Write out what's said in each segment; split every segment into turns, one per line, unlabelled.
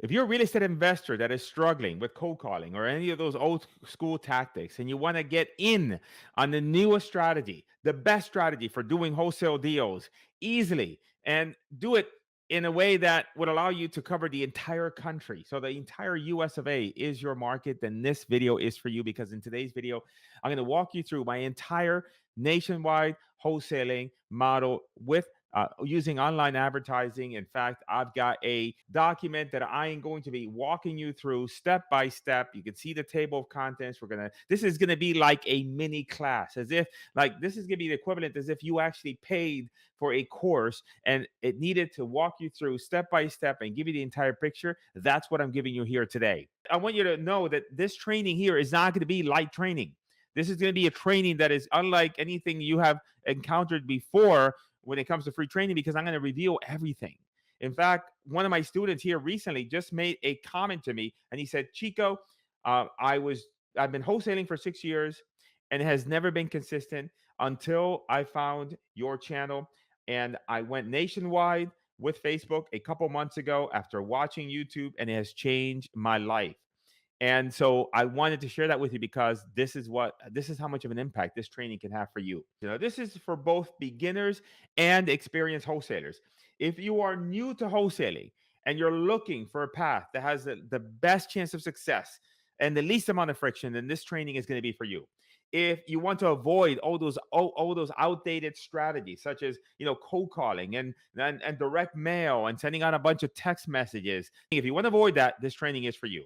If you're a real estate investor that is struggling with cold calling or any of those old school tactics, and you want to get in on the newest strategy, the best strategy for doing wholesale deals easily and do it in a way that would allow you to cover the entire country. So the entire US of A is your market, then this video is for you, because in today's video, I'm going to walk you through my entire nationwide wholesaling model with using online advertising. In fact, I've got a document that I am going to be walking you through step by step. You can see the table of contents. This is gonna be like a mini class, as if like this is gonna be the equivalent as if you actually paid for a course and it needed to walk you through step by step and give you the entire picture. That's what I'm giving you here today. I want you to know that this training here is not going to be light training. This is going to be a training that is unlike anything you have encountered before when it comes to free training, because I'm going to reveal everything. In fact, one of my students here recently just made a comment to me, and he said, "Chico, I've been wholesaling for 6 years, and it has never been consistent until I found your channel, and I went nationwide with Facebook a couple months ago after watching YouTube, and it has changed my life." And so I wanted to share that with you because this is how much of an impact this training can have for you. You know, this is for both beginners and experienced wholesalers. If you are new to wholesaling and you're looking for a path that has the best chance of success and the least amount of friction, then this training is going to be for you. If you want to avoid all those outdated strategies, such as cold calling and direct mail and sending out a bunch of text messages, if you want to avoid that, this training is for you.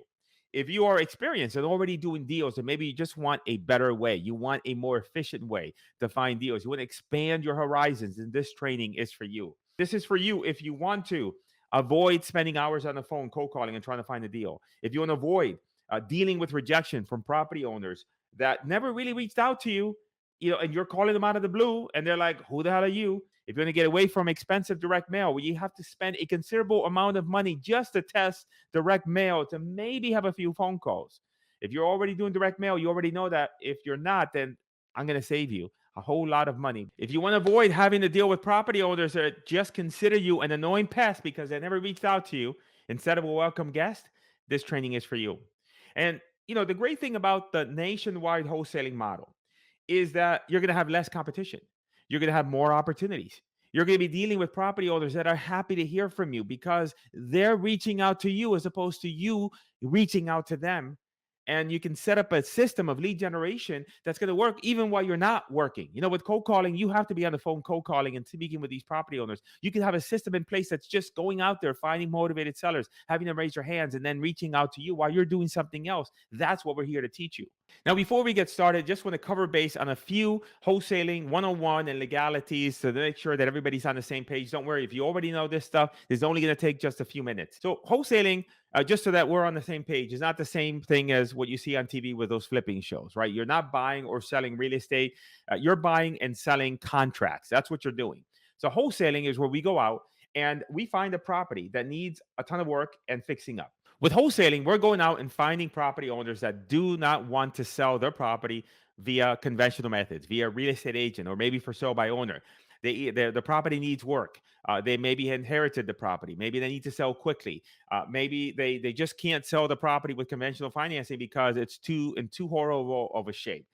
If you are experienced and already doing deals, and maybe you just want a better way, you want a more efficient way to find deals, you want to expand your horizons, then this training is for you. This is for you if you want to avoid spending hours on the phone cold calling and trying to find a deal. If you want to avoid dealing with rejection from property owners that never really reached out to you, and you're calling them out of the blue, and they're like, "Who the hell are you?" If you're going to get away from expensive direct mail, where you have to spend a considerable amount of money just to test direct mail to maybe have a few phone calls. If you're already doing direct mail, you already know that. If you're not, then I'm going to save you a whole lot of money. If you want to avoid having to deal with property owners that just consider you an annoying pest because they never reached out to you instead of a welcome guest, this training is for you. And the great thing about the nationwide wholesaling model is that you're going to have less competition. You're going to have more opportunities. You're going to be dealing with property owners that are happy to hear from you because they're reaching out to you as opposed to you reaching out to them. And you can set up a system of lead generation that's going to work even while you're not working. With cold calling, you have to be on the phone cold calling and speaking with these property owners. You can have a system in place that's just going out there, finding motivated sellers, having them raise their hands, and then reaching out to you while you're doing something else. That's what we're here to teach you. Now, before we get started, just want to cover base on a few wholesaling 101 and legalities to make sure that everybody's on the same page. Don't worry, if you already know this stuff, it's only going to take just a few minutes. So wholesaling, just so that we're on the same page, is not the same thing as what you see on TV with those flipping shows, right? You're not buying or selling real estate. You're buying and selling contracts. That's what you're doing. So wholesaling is where we go out and we find a property that needs a ton of work and fixing up. With wholesaling, we're going out and finding property owners that do not want to sell their property via conventional methods, via real estate agent, or maybe for sale by owner. The property needs work. They maybe inherited the property. Maybe they need to sell quickly. Maybe they just can't sell the property with conventional financing because it's too horrible of a shape.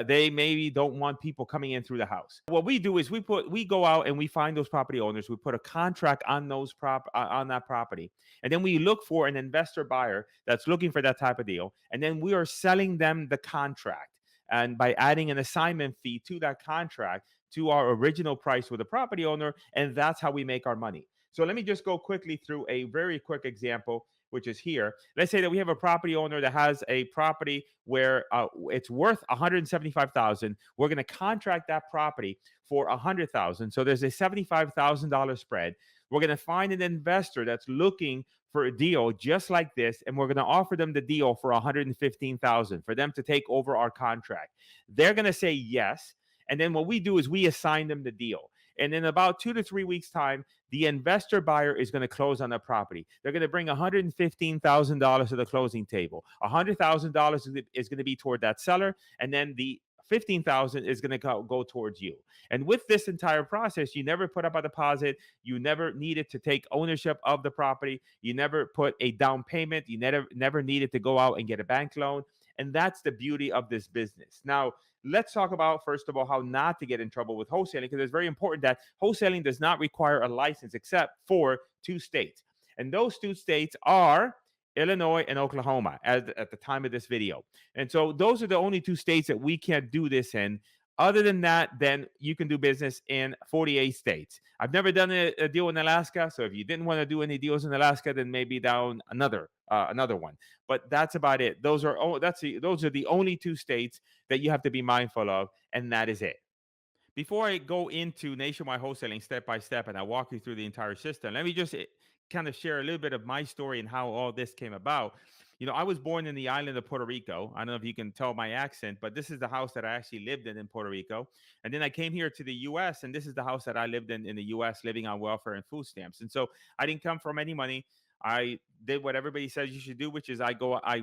They maybe don't want people coming in through the house. What we do is we go out and we find those property owners. We put a contract on on that property, and then we look for an investor buyer that's looking for that type of deal, and then we are selling them the contract. And by adding an assignment fee to that contract to our original price with the property owner, and that's how we make our money. So let me just go quickly through a very quick example, which is here. Let's say that we have a property owner that has a property where it's worth $175,000. We're going to contract that property for $100,000. So there's a $75,000 spread. We're going to find an investor that's looking for a deal just like this, and we're going to offer them the deal for $115,000 for them to take over our contract. They're going to say yes, and then what we do is we assign them the deal. And in about 2 to 3 weeks' time, the investor buyer is going to close on the property. They're going to bring $115,000 to the closing table. $100,000 is going to be toward that seller, and then the 15,000 is going to go towards you. And with this entire process, you never put up a deposit. You never needed to take ownership of the property. You never put a down payment. You never needed to go out and get a bank loan. And that's the beauty of this business. Now, let's talk about, first of all, how not to get in trouble with wholesaling, because it's very important that wholesaling does not require a license except for two states. And those two states are Illinois and Oklahoma at the time of this video. And so those are the only two states that we can't do this in. Other than that, then you can do business in 48 states. I've never done a deal in Alaska, so if you didn't want to do any deals in Alaska, then maybe down another one. But that's about it. Those are the only two states that you have to be mindful of, and that is it. Before I go into nationwide wholesaling step by step and I walk you through the entire system, let me just kind of share a little bit of my story and how all this came about. I was born in the island of Puerto Rico. I don't know if you can tell my accent, but this is the house that I actually lived in Puerto Rico. And then I came here to the US, and this is the house that I lived in the US, living on welfare and food stamps. And so I didn't come from any money. I did what everybody says you should do, which is I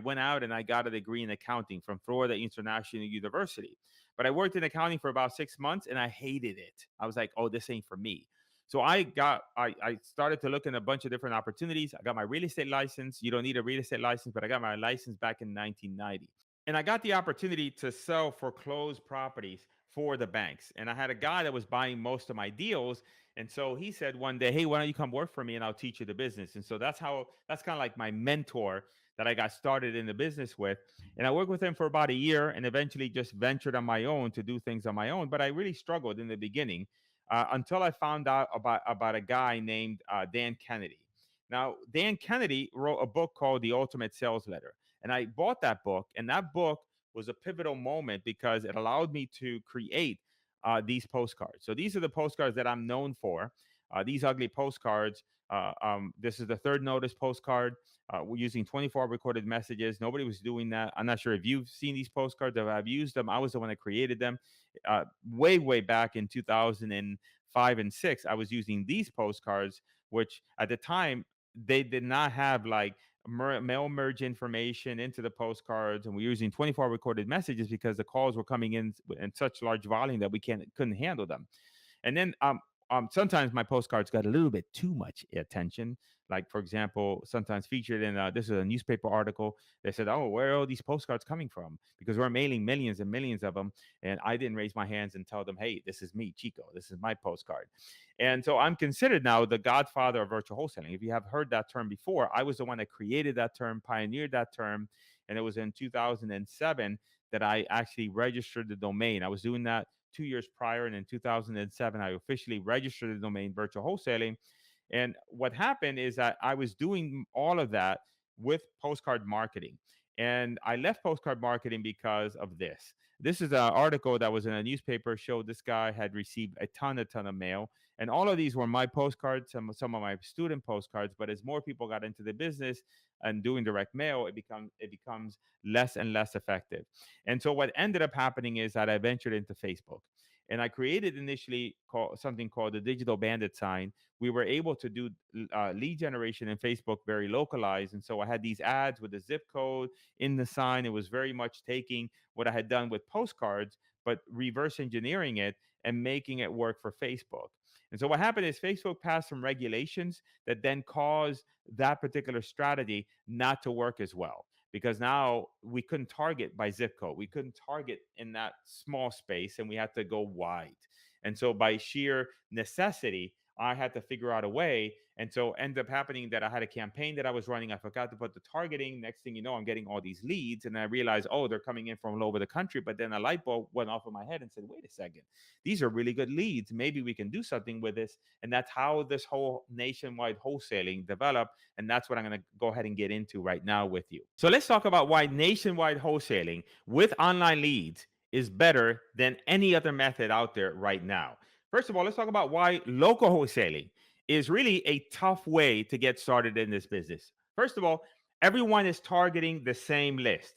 went out and I got a degree in accounting from Florida International University. But I worked in accounting for about 6 months and I hated it. I was like, oh, this ain't for me. So I started to look in a bunch of different opportunities. I got my real estate license. You don't need a real estate license, but I got my license back in 1990. And I got the opportunity to sell foreclosed properties for the banks. And I had a guy that was buying most of my deals. And so he said one day, hey, why don't you come work for me and I'll teach you the business? And so that's kind of like my mentor that I got started in the business with. And I worked with him for about a year and eventually just ventured on my own to do things on my own. But I really struggled in the beginning until I found out about a guy named Dan Kennedy. Now, Dan Kennedy wrote a book called The Ultimate Sales Letter. And I bought that book, and that book was a pivotal moment because it allowed me to create these postcards. So these are the postcards that I'm known for. These ugly postcards. This is the third notice postcard. We're using 24 recorded messages. Nobody was doing that. I'm not sure if you've seen these postcards. If I've used them, I was the one that created them. Way back in 2005 and 6, I was using these postcards, which at the time they did not have like mail merge information into the postcards, and we're using 24 recorded messages because the calls were coming in such large volume that we couldn't handle them. And then sometimes my postcards got a little bit too much attention. Like, for example, sometimes featured in this is a newspaper article. They said, oh, where are all these postcards coming from? Because we're mailing millions and millions of them. And I didn't raise my hands and tell them, hey, this is me, Chico. This is my postcard. And so I'm considered now the godfather of virtual wholesaling. If you have heard that term before, I was the one that created that term, pioneered that term. And it was in 2007 that I actually registered the domain. I was doing that 2 years prior. And in 2007, I officially registered the domain virtual wholesaling. And what happened is that I was doing all of that with postcard marketing. And I left postcard marketing because of this. This is an article that was in a newspaper, showed this guy had received a ton of mail. And all of these were my postcards, some of my student postcards. But as more people got into the business and doing direct mail, it becomes less and less effective. And so what ended up happening is that I ventured into Facebook. And I created initially something called the digital bandit sign. We were able to do lead generation in Facebook very localized. And so I had these ads with the zip code in the sign. It was very much taking what I had done with postcards, but reverse engineering it and making it work for Facebook. And so what happened is Facebook passed some regulations that then caused that particular strategy not to work as well, because now we couldn't target by zip code. We couldn't target in that small space, and we had to go wide. And so by sheer necessity, I had to figure out a way. And so ended up happening that I had a campaign that I was running. I forgot to put the targeting. Next thing you know, I'm getting all these leads. And I realized, oh, they're coming in from all over the country. But then a light bulb went off in my head and said, wait a second, these are really good leads. Maybe we can do something with this. And that's how this whole nationwide wholesaling developed. And that's what I'm going to go ahead and get into right now with you. So let's talk about why nationwide wholesaling with online leads is better than any other method out there right now. First of all, let's talk about why local wholesaling is really a tough way to get started in this business. First of all, everyone is targeting the same list.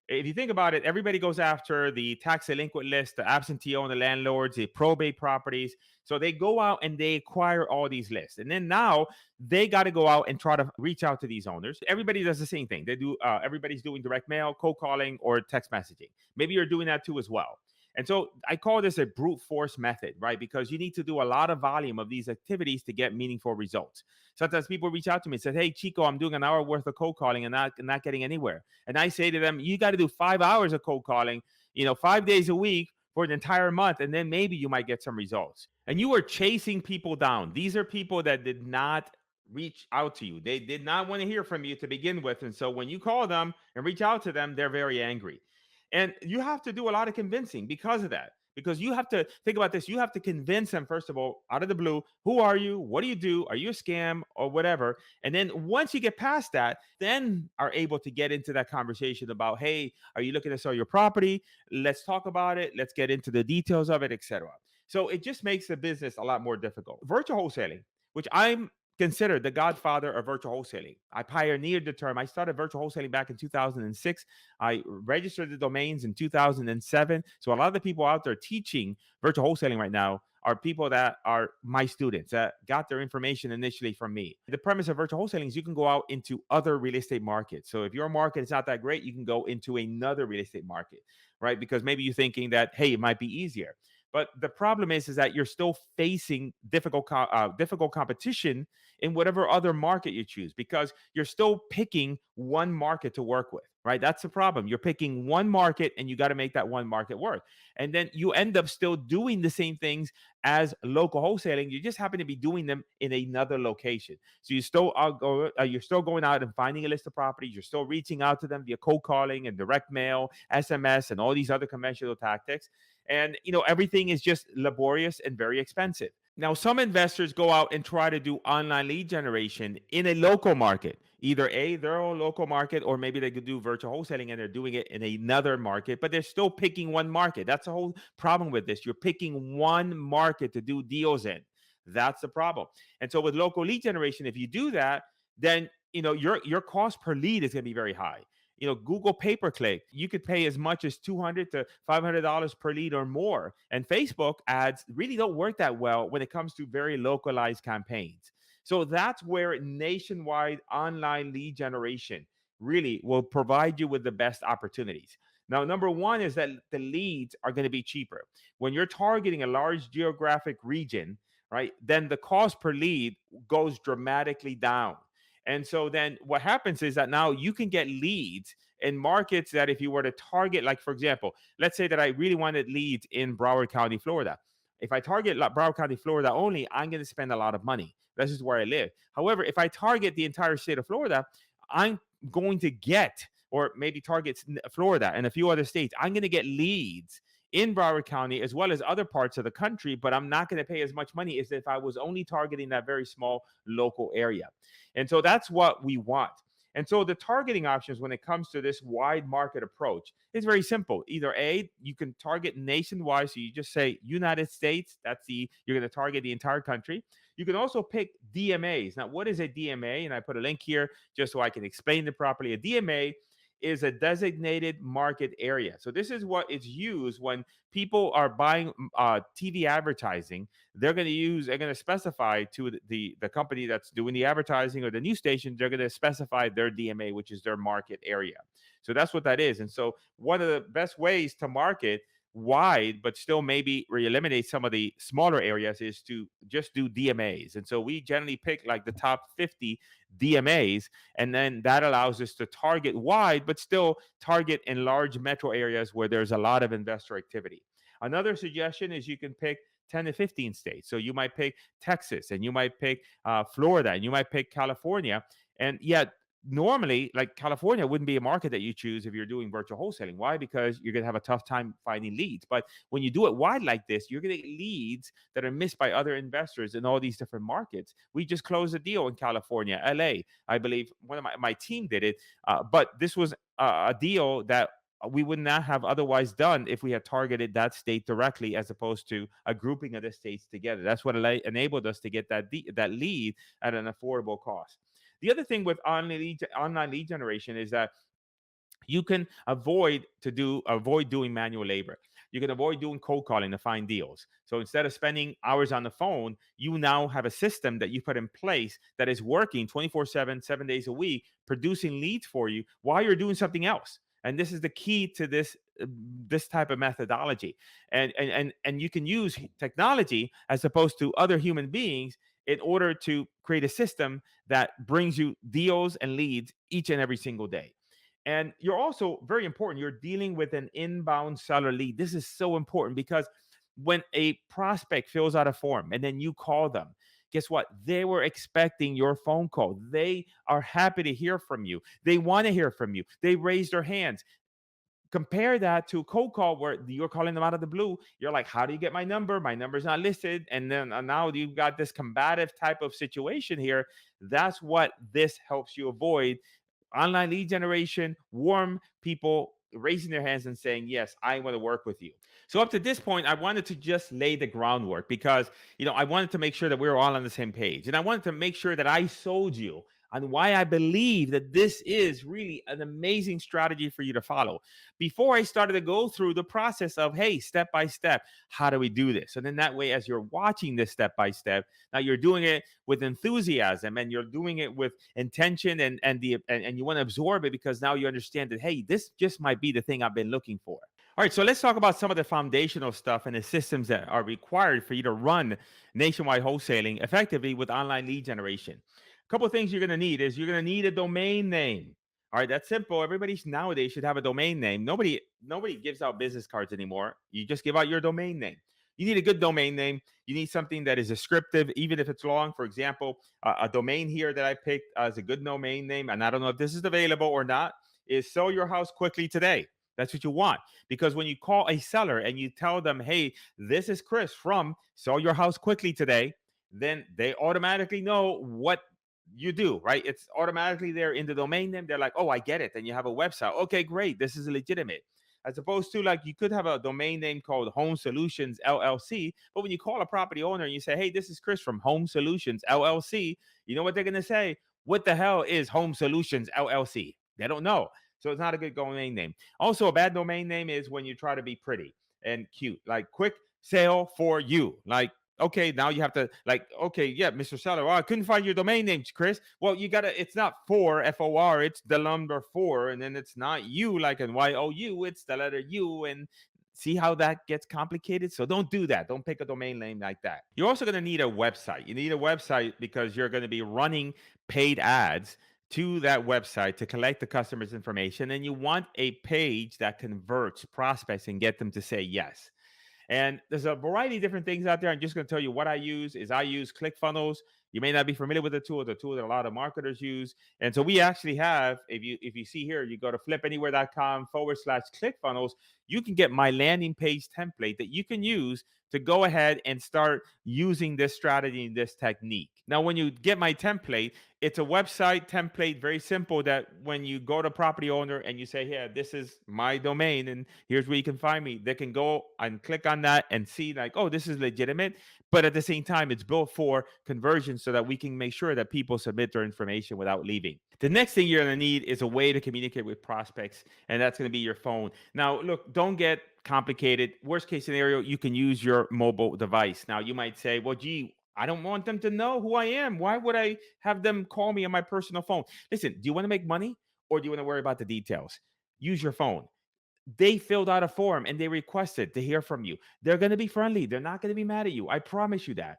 If you think about it, everybody goes after the tax delinquent list, the absentee owner landlords, the probate properties. So they go out and they acquire all these lists. And then now they got to go out and try to reach out to these owners. Everybody does the same thing. Everybody's doing direct mail, cold calling, or text messaging. Maybe you're doing that too as well. And so I call this a brute force method, right? Because you need to do a lot of volume of these activities to get meaningful results. Sometimes people reach out to me and say, "Hey, Chico, I'm doing an hour worth of cold calling and not getting anywhere." And I say to them, "You got to do 5 hours of cold calling, 5 days a week for an entire month, and then maybe you might get some results." And you are chasing people down. These are people that did not reach out to you. They did not want to hear from you to begin with. And so when you call them and reach out to them, they're very angry. And you have to do a lot of convincing because of that. Because you have to think about this. You have to convince them, first of all, out of the blue, who are you? What do you do? Are you a scam or whatever? And then once you get past that, then are able to get into that conversation about, hey, are you looking to sell your property? Let's talk about it. Let's get into the details of it, etc. So it just makes the business a lot more difficult. Virtual wholesaling, which I'm considered the godfather of virtual wholesaling. I pioneered the term. I started virtual wholesaling back in 2006. I registered the domains in 2007. So a lot of the people out there teaching virtual wholesaling right now are people that are my students that got their information initially from me. The premise of virtual wholesaling is you can go out into other real estate markets. So if your market is not that great, you can go into another real estate market, right? Because maybe you're thinking that, hey, it might be easier. But the problem is that you're still facing difficult competition in whatever other market you choose because you're still picking one market to work with, right? That's the problem. You're picking one market and you got to make that one market work. And then you end up still doing the same things as local wholesaling. You just happen to be doing them in another location. So you're still going out and finding a list of properties. You're still reaching out to them via cold calling and direct mail, SMS, and all these other conventional tactics. And everything is just laborious and very expensive. Now, some investors go out and try to do online lead generation in a local market, either their own local market, or maybe they could do virtual wholesaling and they're doing it in another market, but they're still picking one market. That's the whole problem with this. You're picking one market to do deals in. That's the problem. And so with local lead generation, if you do that, then your cost per lead is going to be very high. Google pay-per-click, you could pay as much as $200 to $500 per lead or more. And Facebook ads really don't work that well when it comes to very localized campaigns. So that's where nationwide online lead generation really will provide you with the best opportunities. Now, number one is that the leads are going to be cheaper. When you're targeting a large geographic region, right, then the cost per lead goes dramatically down. And so then what happens is that now you can get leads in markets that if you were to target, like for example, let's say that I really wanted leads in Broward County, Florida. If I target Broward County, Florida only, I'm going to spend a lot of money. This is where I live. However, if I target the entire state of Florida, I'm going to get, or maybe targets Florida and a few other states, I'm going to get leads in Broward County as well as other parts of the country, but I'm not going to pay as much money as if I was only targeting that very small local area. And so that's what we want. And so the targeting options when it comes to this wide market approach is very simple. Either you can target nationwide, so you just say United States, you're going to target the entire country. You can also pick DMAs. Now, what is a DMA? And I put a link here just so I can explain it properly. A DMA is a designated market area. So this is what is used when people are buying TV advertising. They're going to specify to the company that's doing the advertising or the news station, they're going to specify their DMA, which is their market area. So that's what that is. And so one of the best ways to market wide, but still maybe eliminate some of the smaller areas is to just do DMAs. And so we generally pick like the top 50 DMAs, and then that allows us to target wide, but still target in large metro areas where there's a lot of investor activity. Another suggestion is you can pick 10 to 15 states. So you might pick Texas, and you might pick Florida, and you might pick California. And yet, normally, like California wouldn't be a market that you choose if you're doing virtual wholesaling. Why? Because you're going to have a tough time finding leads. But when you do it wide like this, you're going to get leads that are missed by other investors in all these different markets. We just closed a deal in California, LA. I believe one of my team did it. But this was a deal that we would not have otherwise done if we had targeted that state directly as opposed to a grouping of the states together. That's what enabled us to get that lead at an affordable cost. The other thing with online lead generation is that you can avoid doing manual labor. You can avoid doing cold calling to find deals. So instead of spending hours on the phone, you now have a system that you put in place that is working 24/7, 7 days a week, producing leads for you while you're doing something else. And this is the key to this type of methodology. And you can use technology as opposed to other human beings in order to create a system that brings you deals and leads each and every single day. And you're also very important. You're dealing with an inbound seller lead. This is so important because when a prospect fills out a form and then you call them, guess what? They were expecting your phone call. They are happy to hear from you. They want to hear from you. They raised their hands. Compare that to a cold call where you're calling them out of the blue. You're like, how do you get my number? My number's not listed. And then now you've got this combative type of situation here. That's what this helps you avoid. Online lead generation, warm people raising their hands and saying, yes, I want to work with you. So up to this point, I wanted to just lay the groundwork because, I wanted to make sure that we were all on the same page. And I wanted to make sure that I sold you on why I believe that this is really an amazing strategy for you to follow. Before I started to go through the process of, hey, step by step, how do we do this? And then that way, as you're watching this step by step, now you're doing it with enthusiasm and you're doing it with intention and you want to absorb it because now you understand that, hey, this just might be the thing I've been looking for. All right, so let's talk about some of the foundational stuff and the systems that are required for you to run nationwide wholesaling effectively with online lead generation. A couple of things you're going to need is you're going to need a domain name. All right, that's simple. Everybody nowadays should have a domain name. Nobody gives out business cards anymore. You just give out your domain name. You need a good domain name. You need something that is descriptive, even if it's long. For example, a domain here that I picked as a good domain name, and I don't know if this is available or not, is Sell Your House Quickly Today. That's what you want. Because when you call a seller and you tell them, hey, this is Chris from Sell Your House Quickly Today, then they automatically know what you do, right? It's automatically there in the domain name. They're like, oh, I get it. And you have a website. Okay, great. This is legitimate. As opposed to like you could have a domain name called Home Solutions LLC. But when you call a property owner and you say, hey, this is Chris from Home Solutions LLC, you know what they're going to say? What the hell is Home Solutions LLC? They don't know. So it's not a good domain name. Also, a bad domain name is when you try to be pretty and cute, like quick sale for you. Like, okay, now you have to like, okay, yeah, Mr. Seller, oh, I couldn't find your domain name, Chris. Well, you gotta, it's not for FOR, it's the number four, and then it's not you like in YOU, it's the letter U, and see how that gets complicated. So don't do that. Don't pick a domain name like that. You're also going to need a website. You need a website because you're going to be running paid ads to that website to collect the customer's information, and you want a page that converts prospects and get them to say yes. And there's a variety of different things out there. I'm just going to tell you what I use is I use ClickFunnels. You may not be familiar with the tool that a lot of marketers use. And so we actually have, if you see here, you go to flipanywhere.com/ClickFunnels, you can get my landing page template that you can use to go ahead and start using this strategy and this technique. Now, when you get my template, it's a website template, very simple, that when you go to property owner and you say, yeah, this is my domain and here's where you can find me, they can go and click on that and see like, oh, this is legitimate. But at the same time, it's built for conversion so that we can make sure that people submit their information without leaving. The next thing you're going to need is a way to communicate with prospects, and that's going to be your phone. Now, look, don't get complicated. Worst case scenario, you can use your mobile device. Now, you might say, well, gee, I don't want them to know who I am. Why would I have them call me on my personal phone? Listen, do you want to make money or do you want to worry about the details? Use your phone. They filled out a form and they requested to hear from you. They're going to be friendly. They're not going to be mad at you. I promise you that.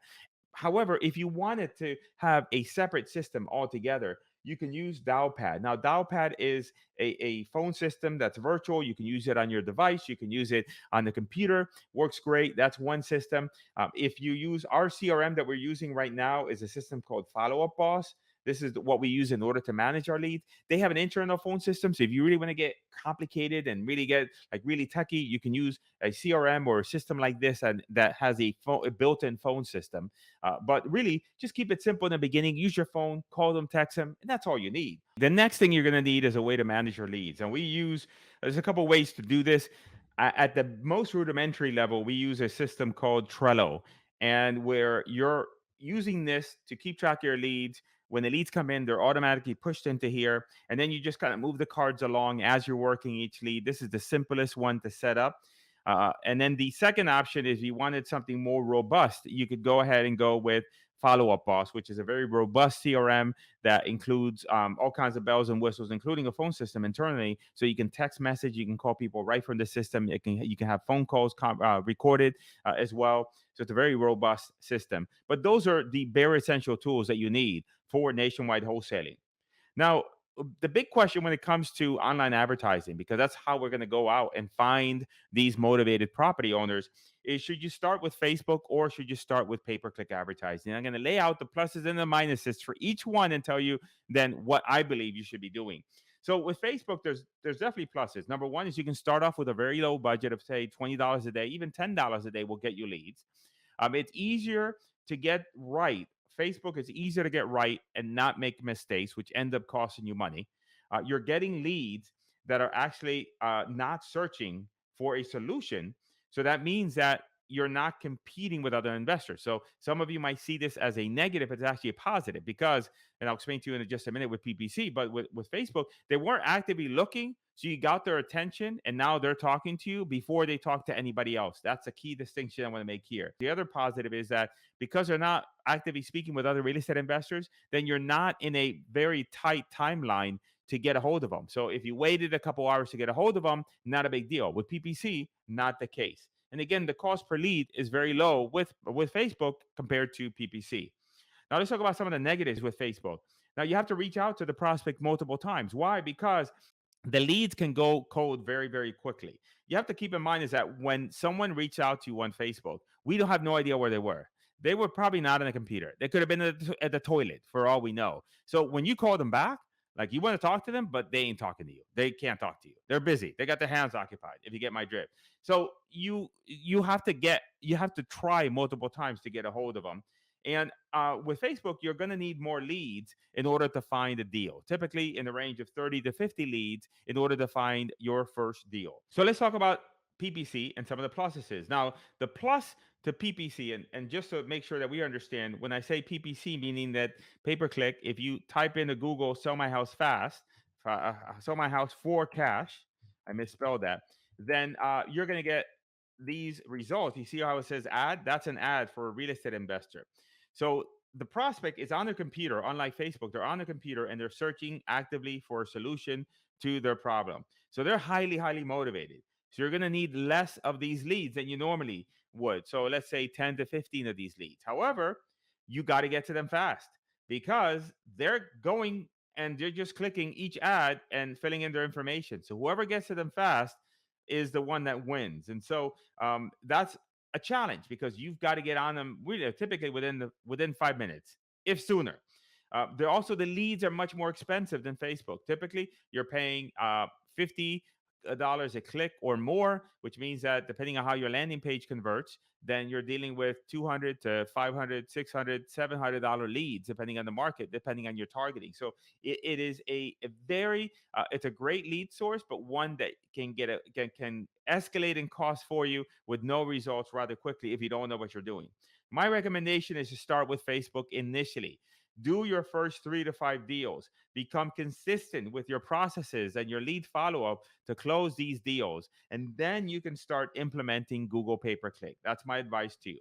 However, if you wanted to have a separate system altogether, you can use Dialpad. Now, Dialpad is a phone system that's virtual. You can use it on your device. You can use it on the computer. Works great. That's one system. If you use our CRM that we're using right now is a system called Follow Up Boss. This is what we use in order to manage our leads. They have an internal phone system. So if you really want to get complicated and really get like really techy, you can use a CRM or a system like this and that has a built-in phone system. But really, just keep it simple in the beginning. Use your phone, call them, text them, and that's all you need. The next thing you're going to need is a way to manage your leads. And there's a couple ways to do this. At the most rudimentary level, we use a system called Trello, and where you're using this to keep track of your leads. When the leads come in, they're automatically pushed into here. And then you just kind of move the cards along as you're working each lead. This is the simplest one to set up. And then the second option is you wanted something more robust. You could go ahead and go with Follow Up Boss, which is a very robust CRM that includes all kinds of bells and whistles, including a phone system internally, so you can text message, you can call people right from the system. You can have phone calls recorded as well. So it's a very robust system. But those are the bare essential tools that you need for nationwide wholesaling. Now, the big question when it comes to online advertising, because that's how we're going to go out and find these motivated property owners, is should you start with Facebook or should you start with pay-per-click advertising? I'm going to lay out the pluses and the minuses for each one and tell you then what I believe you should be doing. So with Facebook, there's definitely pluses. Number one is you can start off with a very low budget of say $20 a day, even $10 a day will get you leads. It's easier to get right. Facebook is easier to get right and not make mistakes, which end up costing you money. You're getting leads that are actually not searching for a solution. So that means that you're not competing with other investors. So some of you might see this as a negative, but it's actually a positive because, and I'll explain to you in just a minute with PPC, but with Facebook, they weren't actively looking. So you got their attention and now they're talking to you before they talk to anybody else. That's a key distinction I want to make here. The other positive is that because they're not actively speaking with other real estate investors, then you're not in a very tight timeline to get a hold of them. So if you waited a couple hours to get a hold of them, not a big deal. With PPC, not the case. And again, the cost per lead is very low with Facebook compared to PPC. Now let's talk about some of the negatives with Facebook. Now you have to reach out to the prospect multiple times. Why? Because the leads can go cold very, very quickly. You have to keep in mind is that when someone reached out to you on Facebook, we don't have no idea where they were. They were probably not on a computer. They could have been at the toilet for all we know. So when you call them back, like you want to talk to them, but they ain't talking to you. They can't talk to you. They're busy. They got their hands occupied. If you get my drift. So you have to try multiple times to get a hold of them. And with Facebook, you're going to need more leads in order to find a deal, typically in the range of 30 to 50 leads in order to find your first deal. So let's talk about PPC and some of the pluses. Now, the plus to PPC, and just to make sure that we understand, when I say PPC, meaning that pay per click, if you type into Google, sell my house fast, sell my house for cash, I misspelled that, then you're going to get these results. You see how it says ad? That's an ad for a real estate investor. So the prospect is on their computer, unlike Facebook, they're on their computer and they're searching actively for a solution to their problem. So they're highly, highly motivated. So you're going to need less of these leads than you normally would. So let's say 10 to 15 of these leads. However, you got to get to them fast because they're going and they're just clicking each ad and filling in their information. So whoever gets to them fast is the one that wins. And so that's a challenge because you've got to get on them really typically within 5 minutes, if sooner. They're also the leads are much more expensive than Facebook. Typically, you're paying $50 a click or more, which means that depending on how your landing page converts, then you're dealing with 200 to 500, 600, $700 leads, depending on the market, depending on your targeting. So it is a very, it's a great lead source, but one that can can escalate in cost for you with no results rather quickly if you don't know what you're doing. My recommendation is to start with Facebook initially. Do your first 3 to 5 deals. Become consistent with your processes and your lead follow up to close these deals. And then you can start implementing Google pay per click. That's my advice to you.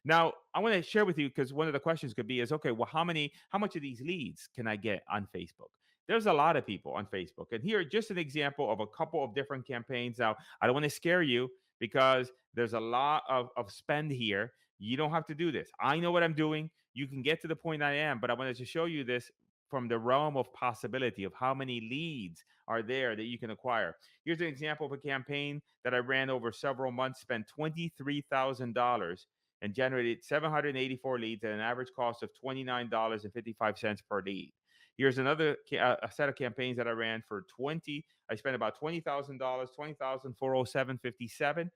Now, I want to share with you because one of the questions could be is okay, well, how much of these leads can I get on Facebook? There's a lot of people on Facebook. And here, just an example of a couple of different campaigns. Now, I don't want to scare you because there's a lot of spend here. You don't have to do this. I know what I'm doing. You can get to the point I am, but I wanted to show you this from the realm of possibility of how many leads are there that you can acquire. Here's an example of a campaign that I ran over several months, spent $23,000 and generated 784 leads at an average cost of $29.55 per lead. Here's another a set of campaigns that I ran for 20. I spent about $20,000, 20,407.57.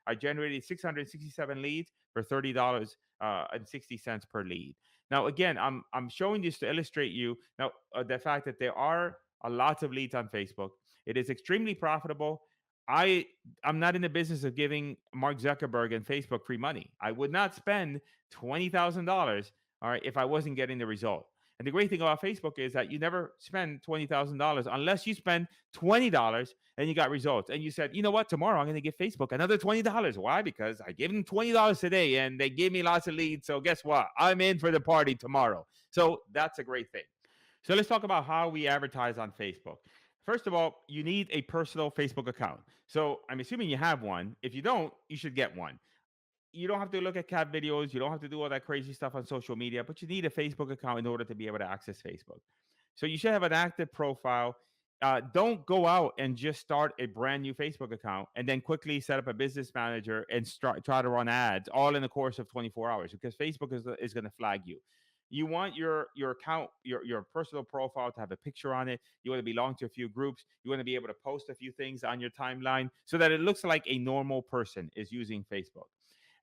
I generated 667 leads for $30.60 per lead. Now, again, I'm showing this to illustrate you now the fact that there are a lot of leads on Facebook. It is extremely profitable. I I'm not in the business of giving Mark Zuckerberg and Facebook free money. I would not spend $20,000, all right, if I wasn't getting the result. And the great thing about Facebook is that you never spend $20,000 unless you spend $20 and you got results. And you said, you know what, tomorrow I'm going to give Facebook another $20. Why? Because I gave them $20 today and they gave me lots of leads. So guess what? I'm in for the party tomorrow. So that's a great thing. So let's talk about how we advertise on Facebook. First of all, you need a personal Facebook account. So I'm assuming you have one. If you don't, you should get one. You don't have to look at cat videos. You don't have to do all that crazy stuff on social media, but you need a Facebook account in order to be able to access Facebook. So you should have an active profile. Don't go out and just start a brand new Facebook account and then quickly set up a business manager and start try to run ads all in the course of 24 hours because Facebook is going to flag you. You want your account, your personal profile to have a picture on it. You want to belong to a few groups. You want to be able to post a few things on your timeline so that it looks like a normal person is using Facebook.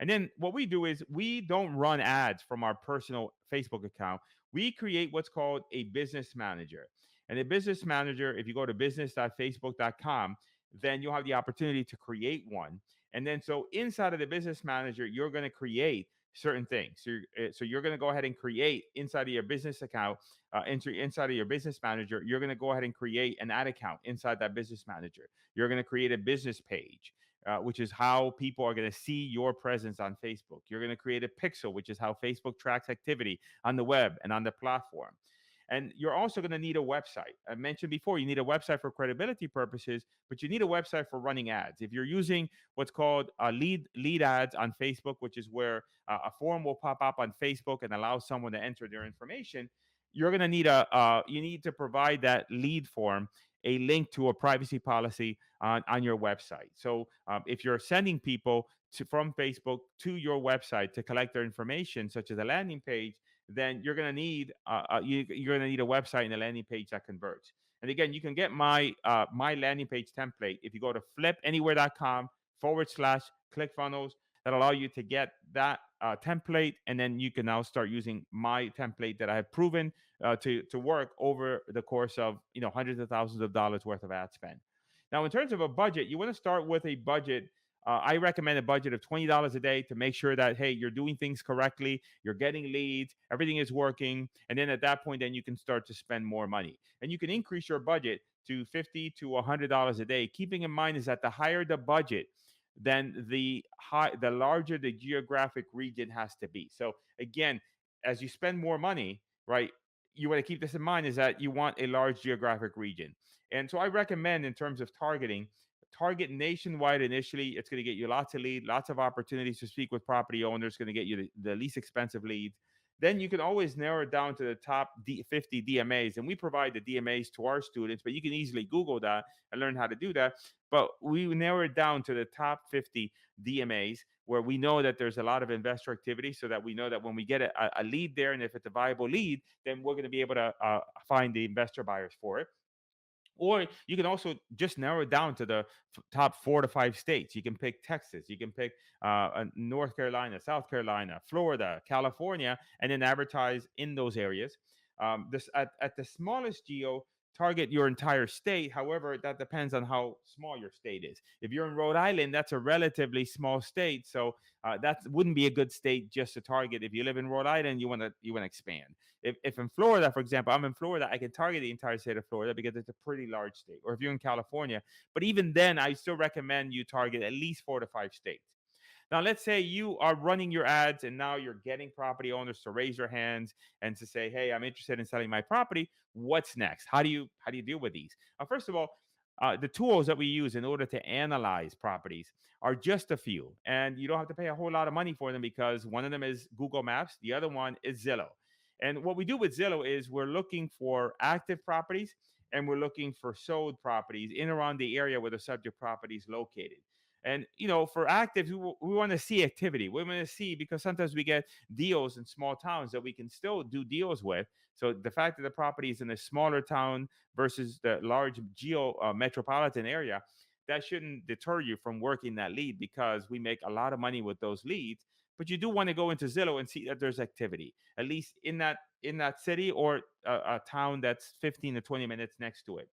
And then what we do is we don't run ads from our personal Facebook account. We create what's called a business manager. And a business manager, if you go to business.facebook.com, then you'll have the opportunity to create one. And then so inside of the business manager, you're going to create certain things. So you're going to go ahead and create inside of your business account, inside of your business manager, you're going to go ahead and create an ad account inside that business manager. You're going to create a business page which is how people are going to see your presence on Facebook. You're going to create a pixel, which is how Facebook tracks activity on the web and on the platform. And you're also going to need a website. I mentioned before, you need a website for credibility purposes, but you need a website for running ads. If you're using what's called lead ads on Facebook, which is where a form will pop up on Facebook and allow someone to enter their information, you're going to need you need to provide that lead form a link to a privacy policy on your website. So if you're sending people from Facebook to your website to collect their information, such as a landing page, then you're going to need you're going to need a website and a landing page that converts. And again, you can get my landing page template if you go to flipanywhere.com/click funnels. That allow you to get that template, and then you can now start using my template that I have proven to work over the course of hundreds of thousands of dollars worth of ad spend. Now, in terms of a budget, you want to start with a budget. I recommend a budget of $20 a day to make sure that hey, you're doing things correctly, you're getting leads, everything is working, and then at that point, then you can start to spend more money, and you can increase your budget to $50 to $100 a day. Keeping in mind is that the higher the budget, then the larger the geographic region has to be. So again, as you spend more money, right, you want to keep this in mind is that you want a large geographic region. And so I recommend in terms of target nationwide initially. It's going to get you lots of leads, lots of opportunities to speak with property owners, going to get you the least expensive leads. Then you can always narrow it down to the top 50 DMAs. And we provide the DMAs to our students, but you can easily Google that and learn how to do that. But we narrow it down to the top 50 DMAs where we know that there's a lot of investor activity, so that we know that when we get a lead there, and if it's a viable lead, then we're going to be able to find the investor buyers for it. Or you can also just narrow it down to the top 4 to 5 states. You can pick Texas, you can pick North Carolina, South Carolina, Florida, California, and then advertise in those areas. This at the smallest geo, target your entire state. However, that depends on how small your state is. If you're in Rhode Island, that's a relatively small state, so that wouldn't be a good state just to target. If you live in Rhode Island, you want to expand. If in Florida, for example, I'm in Florida, I can target the entire state of Florida because it's a pretty large state. Or if you're in California, but even then, I still recommend you target at least 4 to 5 states. Now, let's say you are running your ads and now you're getting property owners to raise their hands and to say, "Hey, I'm interested in selling my property. What's next? How do you deal with these?" First of all, the tools that we use in order to analyze properties are just a few, and you don't have to pay a whole lot of money for them because one of them is Google Maps, the other one is Zillow. And what we do with Zillow is we're looking for active properties and we're looking for sold properties in around the area where the subject property is located. And for active, we want to see activity. We want to see, because sometimes we get deals in small towns that we can still do deals with. So the fact that the property is in a smaller town versus the large metropolitan area, that shouldn't deter you from working that lead, because we make a lot of money with those leads. But you do want to go into Zillow and see that there's activity, at least in that city, or a town that's 15 to 20 minutes next to it.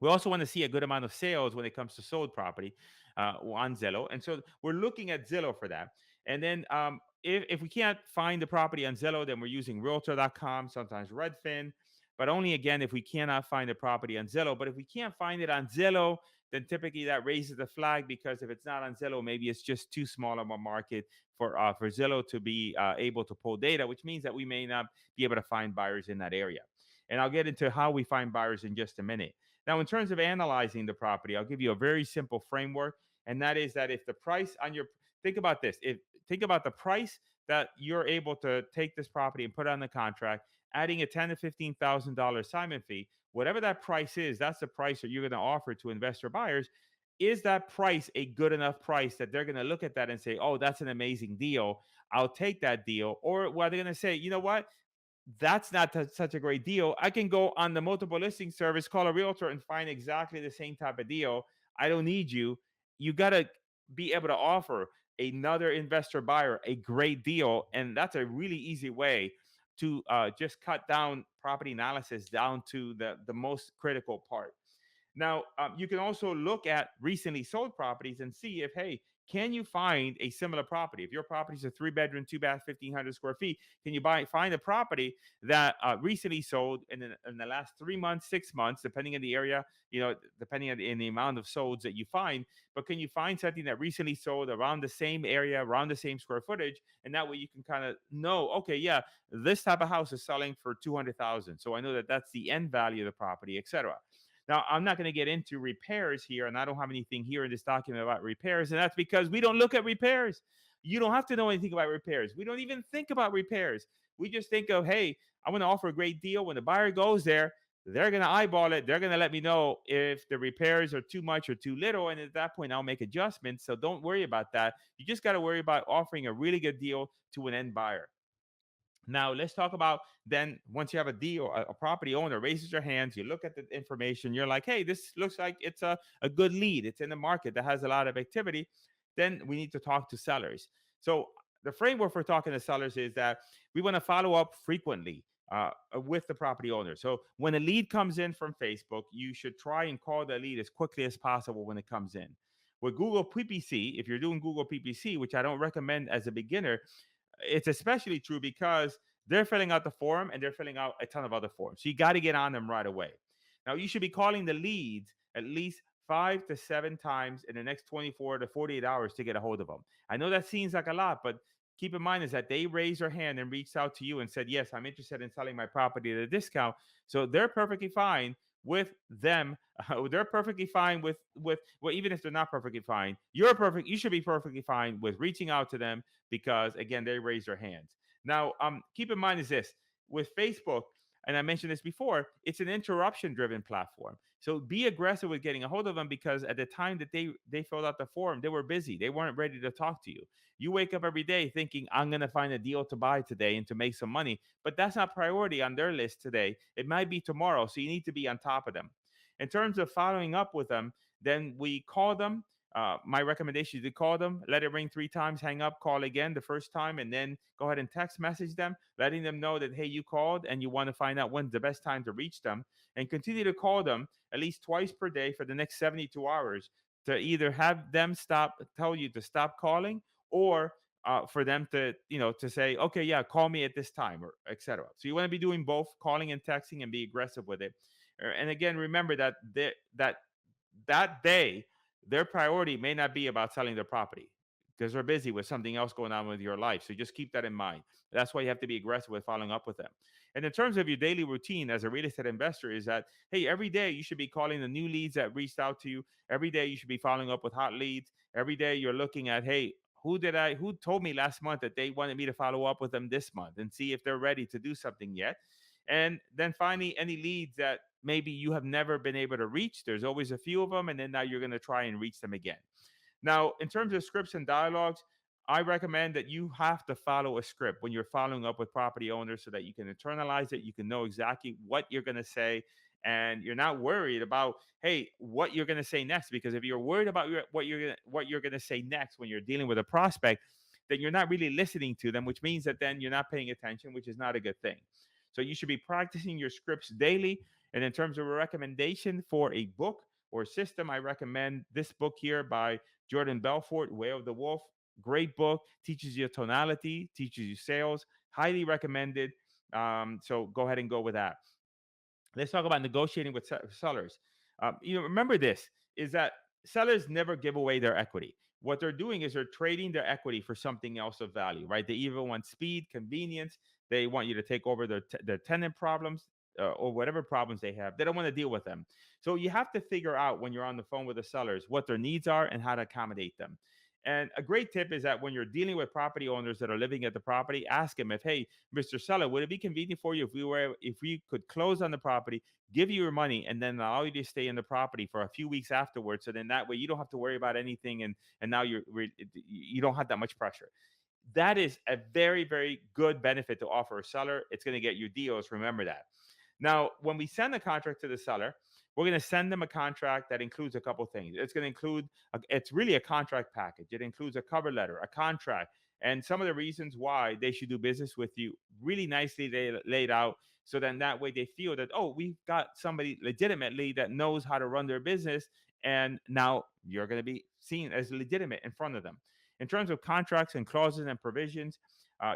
We also want to see a good amount of sales when it comes to sold property on Zillow. And so we're looking at Zillow for that. And then if we can't find the property on Zillow, then we're using Realtor.com, sometimes Redfin, but only again if we cannot find the property on Zillow. But if we can't find it on Zillow, then typically that raises the flag, because if it's not on Zillow, maybe it's just too small of a market for Zillow to be able to pull data, which means that we may not be able to find buyers in that area. And I'll get into how we find buyers in just a minute. Now, in terms of analyzing the property, I'll give you a very simple framework, and that is that if the price on your think about this, if think about the price that you're able to take this property and put on the contract, adding a ten to $15,000 assignment fee, whatever that price is, that's the price that you're going to offer to investor buyers. Is that price a good enough price that they're going to look at that and say, "Oh, that's an amazing deal. I'll take that deal," or what they're going to say, "You know what? That's not such a great deal. I can go on the multiple listing service, call a realtor, and find exactly the same type of deal. I don't need you." You got to be able to offer another investor buyer a great deal. And that's a really easy way to just cut down property analysis down to the most critical part. Now, you can also look at recently sold properties and see if, hey, can you find a similar property? If your property is a 3 bedroom, 2 bath, 1,500 square feet, can you find a property that recently sold in the last 3 months, 6 months, depending on the area, depending on the amount of solds that you find. But can you find something that recently sold around the same area, around the same square footage, and that way you can kind of know, okay, yeah, this type of house is selling for 200,000, so I know that that's the end value of the property, etc. Now, I'm not going to get into repairs here, and I don't have anything here in this document about repairs, and that's because we don't look at repairs. You don't have to know anything about repairs. We don't even think about repairs. We just think of, hey, I want to offer a great deal. When the buyer goes there, they're going to eyeball it. They're going to let me know if the repairs are too much or too little, and at that point, I'll make adjustments. So don't worry about that. You just got to worry about offering a really good deal to an end buyer. Now, let's talk about then once you have a deal, a property owner raises their hands, you look at the information, you're like, hey, this looks like it's a good lead. It's in the market that has a lot of activity. Then we need to talk to sellers. So, the framework for talking to sellers is that we want to follow up frequently with the property owner. So, when a lead comes in from Facebook, you should try and call the lead as quickly as possible when it comes in. With Google PPC, if you're doing Google PPC, which I don't recommend as a beginner, it's especially true because they're filling out the form and they're filling out a ton of other forms. So you got to get on them right away. Now, you should be calling the leads at least 5 to 7 times in the next 24 to 48 hours to get a hold of them. I know that seems like a lot, but keep in mind is that they raised their hand and reached out to you and said, yes, I'm interested in selling my property at a discount. So they're perfectly fine with them. They're perfectly fine with well, even if they're not perfectly fine, you should be perfectly fine with reaching out to them because again, they raise their hands. Now, keep in mind is this with Facebook, and I mentioned this before, it's an interruption driven platform. So be aggressive with getting a hold of them because at the time that they filled out the form, they were busy. They weren't ready to talk to you. You wake up every day thinking, I'm going to find a deal to buy today and to make some money, but that's not priority on their list today. It might be tomorrow. So you need to be on top of them. In terms of following up with them, then we call them. My recommendation is to call them, let it ring 3 times, hang up, call again the first time, and then go ahead and text message them, letting them know that, hey, you called and you want to find out when's the best time to reach them, and continue to call them at least twice per day for the next 72 hours to either have them tell you to stop calling, or for them to say, okay, yeah, call me at this time, or etc. So you want to be doing both, calling and texting, and be aggressive with it. And again, remember that that day, their priority may not be about selling their property because they're busy with something else going on with your life. So just keep that in mind. That's why you have to be aggressive with following up with them. And in terms of your daily routine as a real estate investor, is that, hey, every day you should be calling the new leads that reached out to you. Every day you should be following up with hot leads. Every day you're looking at, hey, who told me last month that they wanted me to follow up with them this month and see if they're ready to do something yet. And then finally, any leads that maybe you have never been able to reach, there's always a few of them, and then now you're going to try and reach them again. Now, in terms of scripts and dialogues, I recommend that you have to follow a script when you're following up with property owners so that you can internalize it. You can know exactly what you're going to say, and you're not worried about, hey, what you're going to say next. Because if you're worried about what you're going to say next when you're dealing with a prospect, then you're not really listening to them, which means that then you're not paying attention, which is not a good thing. So you should be practicing your scripts daily. And in terms of a recommendation for a book or system, I recommend this book here by Jordan Belfort, Way of the Wolf. Great book, teaches you tonality, teaches you sales. Highly recommended. So go ahead and go with that. Let's talk about negotiating with sellers. Remember this is that sellers never give away their equity. What they're doing is they're trading their equity for something else of value, right? They either want speed, convenience. They want you to take over their tenant problems, or whatever problems they have. They don't want to deal with them. So you have to figure out when you're on the phone with the sellers what their needs are and how to accommodate them. And a great tip is that when you're dealing with property owners that are living at the property, ask them if, hey, Mr. Seller, would it be convenient for you if we could close on the property, give you your money, and then allow you to stay in the property for a few weeks afterwards? So then that way you don't have to worry about anything, and now you don't have that much pressure. That is a very, very good benefit to offer a seller. It's going to get you deals. Remember that. Now, when we send a contract to the seller, we're going to send them a contract that includes a couple things. It's going to include, it's really a contract package. It includes a cover letter, a contract, and some of the reasons why they should do business with you, really nicely laid out. So then that way they feel that, oh, we've got somebody legitimately that knows how to run their business. And now you're going to be seen as legitimate in front of them. In terms of contracts and clauses and provisions,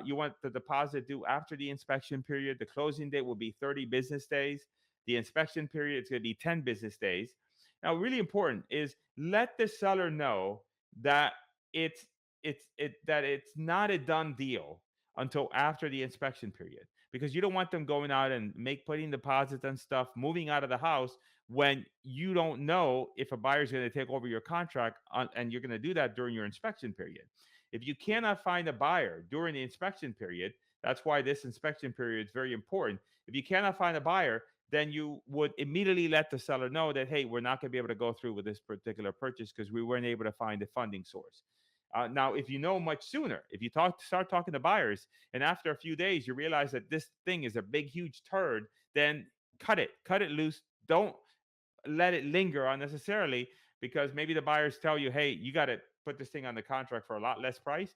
you want the deposit due after the inspection period. The closing date will be 30 business days. The inspection period is going to be 10 business days. Now, really important is let the seller know that it's it's not a done deal until after the inspection period, because you don't want them going out and putting deposits and stuff, moving out of the house when you don't know if a buyer is going to take over your contract and you're going to do that during your inspection period. If you cannot find a buyer during the inspection period, that's why this inspection period is very important. If you cannot find a buyer, then you would immediately let the seller know that, hey, we're not going to be able to go through with this particular purchase because we weren't able to find a funding source. Now, if you know much sooner, if you start talking to buyers, and after a few days you realize that this thing is a big, huge turd, then cut it loose. Don't let it linger unnecessarily, because maybe the buyers tell you, hey, you got to put this thing on the contract for a lot less price,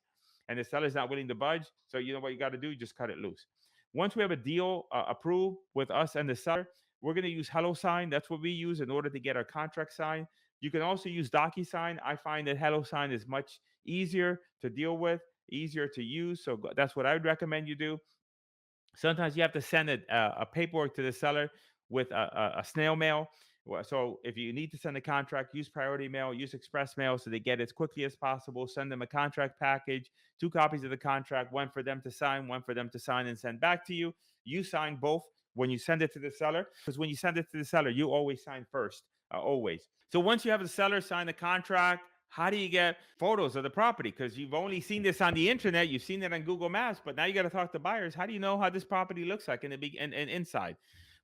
and the seller's not willing to budge. So you know what you got to do? Just cut it loose. Once we have a deal approved with us and the seller, we're going to use HelloSign. That's what we use in order to get our contract signed. You can also use DocuSign. I find that HelloSign is much easier to deal with, easier to use. So that's what I would recommend you do. Sometimes you have to send a paperwork to the seller with a snail mail. So if you need to send a contract, use priority mail, use express mail so they get it as quickly as possible. Send them a contract package, 2 copies of the contract, one for them to sign, one for them to sign and send back to you. You sign both when you send it to the seller, because when you send it to the seller, you always sign first, always. So once you have the seller sign the contract, how do you get photos of the property? Because you've only seen this on the internet, you've seen it on Google Maps, but now you got to talk to buyers. How do you know how this property looks like in the big and inside?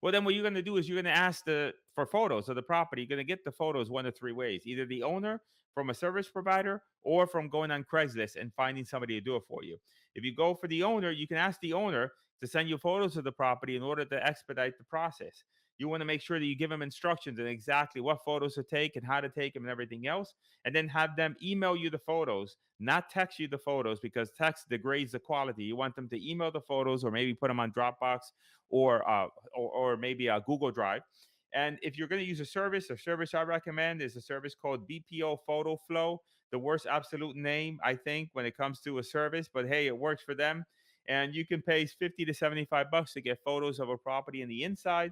Well, then what you're going to do is you're going to ask for photos of the property. You're going to get the photos one of three ways: either the owner, from a service provider, or from going on Craigslist and finding somebody to do it for you. If you go for the owner, you can ask the owner to send you photos of the property in order to expedite the process. You want to make sure that you give them instructions and exactly what photos to take and how to take them and everything else, and then have them email you the photos, not text you the photos, because text degrades the quality. You want them to email the photos, or maybe put them on Dropbox, or maybe a Google Drive. And if you're going to use a service I recommend is a service called BPO Photo Flow. The worst absolute name, I think, when it comes to a service, but hey, it works for them. And you can pay 50 to 75 bucks to get photos of a property in the inside.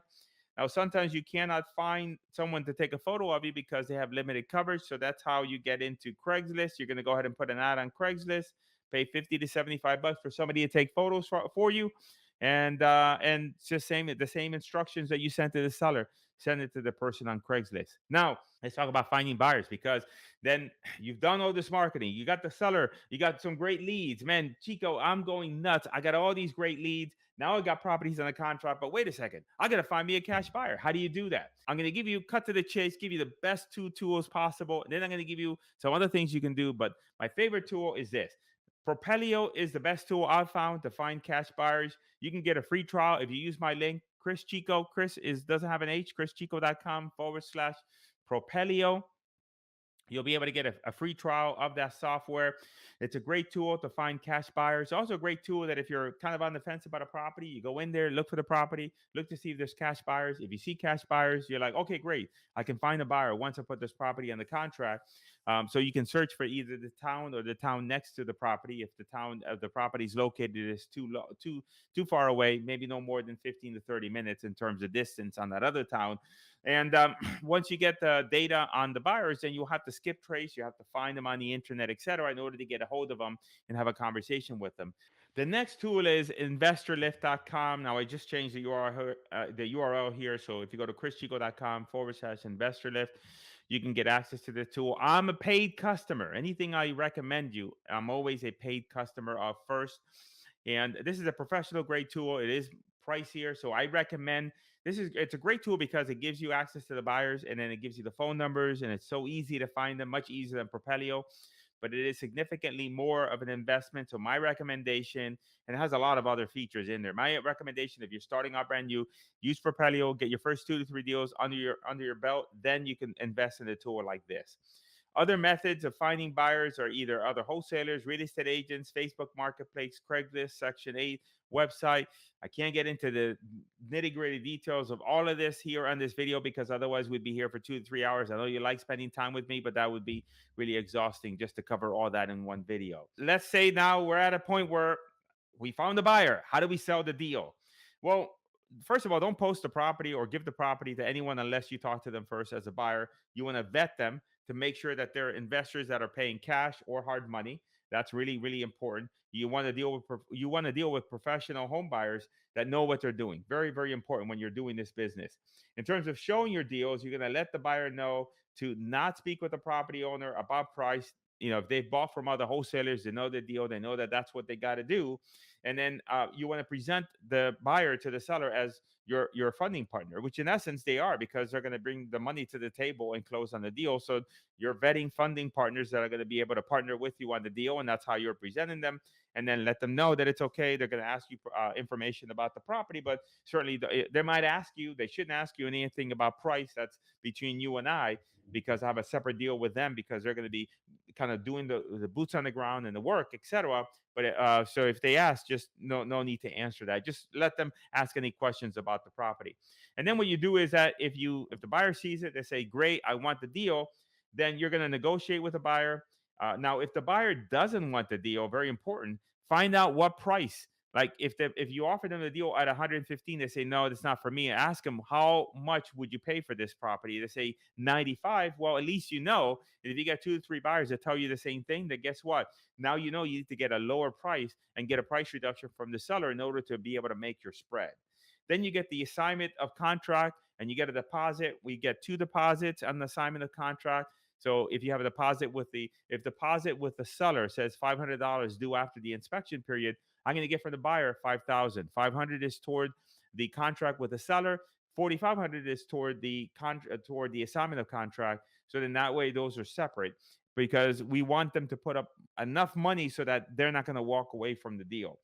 Now, sometimes you cannot find someone to take a photo of you because they have limited coverage. So that's how you get into Craigslist. You're going to go ahead and put an ad on Craigslist, pay 50 to 75 bucks for somebody to take photos for you. And just the same instructions that you sent to the seller, send it to the person on Craigslist. Now, let's talk about finding buyers, because then you've done all this marketing. You got the seller, you got some great leads. Man, Chico, I'm going nuts. I got all these great leads. Now I got properties on the contract, but wait a second. I got to find me a cash buyer. How do you do that? I'm going to give you, cut to the chase, give you the best two tools possible. And then I'm going to give you some other things you can do. But my favorite tool is this. Propelio is the best tool I've found to find cash buyers. You can get a free trial if you use my link, Chris Chico. Chris doesn't have an H, chrischico.com/Propelio. You'll be able to get a free trial of that software. It's a great tool to find cash buyers. It's also a great tool that if you're kind of on the fence about a property, you go in there, look for the property, look to see if there's cash buyers. If you see cash buyers, you're like, okay, great. I can find a buyer once I put this property on the contract. So you can search for either the town or the town next to the property. If the town of the property is located is too far away, maybe no more than 15 to 30 minutes in terms of distance on that other town. And once you get the data on the buyers, then you'll have to skip trace. You have to find them on the internet, etc., in order to get a hold of them and have a conversation with them. The next tool is investorlift.com. Now, I just changed the URL here. So if you go to chrischico.com/investorlift, you can get access to the tool. I'm a paid customer. Anything I recommend you, I'm always a paid customer of first. And this is a professional grade tool. It is pricier. So I recommend it's a great tool because it gives you access to the buyers, and then it gives you the phone numbers, and it's so easy to find them, much easier than Propelio, but it is significantly more of an investment. So my recommendation, and it has a lot of other features in there. My recommendation, if you're starting out brand new, use Propelio, get your first 2 to 3 deals under your belt, then you can invest in a tool like this. Other methods of finding buyers are either other wholesalers, real estate agents, Facebook Marketplace, Craigslist, Section 8, website. I can't get into the nitty gritty details of all of this here on this video because otherwise we'd be here for 2 to 3 hours. I know you like spending time with me, but that would be really exhausting just to cover all that in one video. Let's say now we're at a point where we found a buyer. How do we sell the deal? Well, first of all, don't post the property or give the property to anyone unless you talk to them first as a buyer. You want to vet them to make sure that they're investors that are paying cash or hard money. That's really, really important. You want to deal with professional home buyers that know what they're doing. Very, very important when you're doing this business. In terms of showing your deals, you're going to let the buyer know to not speak with the property owner about price. If they've bought from other wholesalers, they know the deal, they know that that's what they got to do. And then you want to present the buyer to the seller as your funding partner, which in essence they are, because they're going to bring the money to the table and close on the deal. So you're vetting funding partners that are going to be able to partner with you on the deal, and that's how you're presenting them. And then let them know that it's okay. They're going to ask you information about the property, but certainly they might ask you. They shouldn't ask you anything about price. That's between you and I, because I have a separate deal with them, because they're going to be kind of doing the boots on the ground and the work, etc. But so if they ask, just no need to answer that. Just let them ask any questions about the property. And then what you do is that if the buyer sees it, they say, "Great, I want the deal." Then you're going to negotiate with the buyer. Now, if the buyer doesn't want the deal, very important, find out what price. Like if you offer them the deal at 115, they say no, that's not for me. Ask them, how much would you pay for this property? They say 95. Well, at least you know. And if you get 2 to 3 buyers that tell you the same thing, then guess what? Now you know you need to get a lower price and get a price reduction from the seller in order to be able to make your spread. Then you get the assignment of contract and you get a deposit. We get 2 deposits on the assignment of contract. So if you have a deposit if deposit with the seller says $500 due after the inspection period, I'm going to get from the buyer 5,000. 500 is toward the contract with the seller. 4,500 is toward toward the assignment of contract. So then that way those are separate, because we want them to put up enough money so that they're not going to walk away from the deal.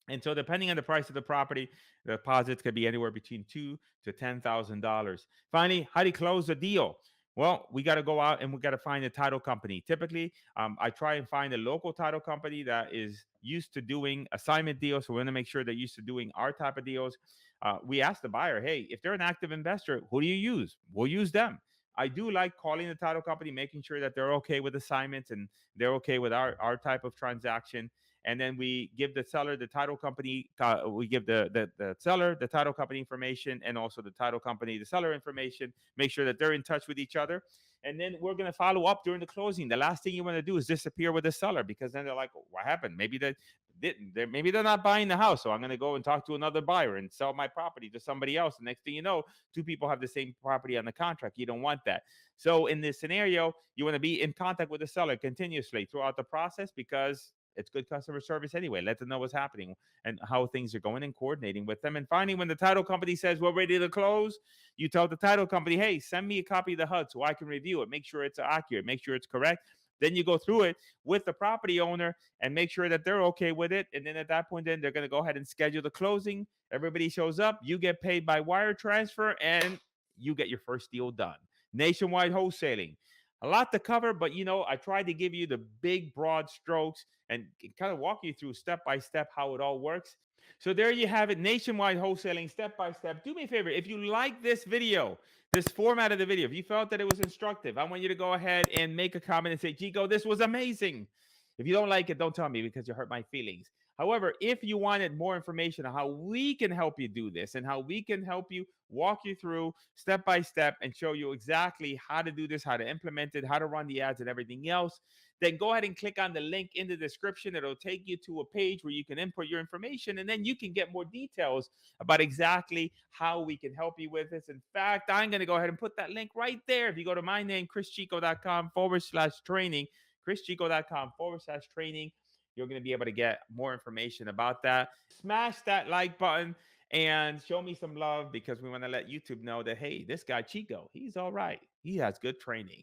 And so, depending on the price of the property, the deposits could be anywhere between $2,000 to $10,000. Finally, how do you close the deal? Well, we got to go out and we got to find a title company. Typically, I try and find a local title company that is used to doing assignment deals. So we want to make sure they're used to doing our type of deals. We ask the buyer, hey, if they're an active investor, who do you use? We'll use them. I do like calling the title company, making sure that they're okay with assignments and they're okay with our type of transaction. And then we give the seller the title company. We give the seller the title company information, and also the title company the seller information. Make sure that they're in touch with each other, and then we're going to follow up during the closing. The last thing you want to do is disappear with the seller, because then they're like, "What happened? Maybe maybe they're not buying the house, so I'm going to go and talk to another buyer and sell my property to somebody else." The next thing you know, 2 people have the same property on the contract. You don't want that. So in this scenario, you want to be in contact with the seller continuously throughout the process, because it's good customer service anyway. Let them know what's happening and how things are going, and coordinating with them. And finally, when the title company says we're ready to close, you tell the title company, hey, send me a copy of the HUD so I can review it, make sure it's accurate, make sure it's correct. Then you go through it with the property owner and make sure that they're okay with it. And then at that point, then they're going to go ahead and schedule the closing. Everybody shows up. You get paid by wire transfer, and you get your first deal done. Nationwide wholesaling. A lot to cover, but I tried to give you the big, broad strokes and kind of walk you through step by step how it all works. So there you have it, nationwide wholesaling step by step. Do me a favor, if you like this video, this format of the video, if you felt that it was instructive, I want you to go ahead and make a comment and say, Chico, this was amazing. If you don't like it, don't tell me because you hurt my feelings. However, if you wanted more information on how we can help you do this and how we can help you walk you through step by step and show you exactly how to do this, how to implement it, how to run the ads and everything else, then go ahead and click on the link in the description. It'll take you to a page where you can input your information and then you can get more details about exactly how we can help you with this. In fact, I'm going to go ahead and put that link right there. If you go to my name, chrischico.com/training, chrischico.com/training, you're going to be able to get more information about that. Smash that like button and show me some love because we want to let YouTube know that, hey, this guy Chico, he's all right. He has good training.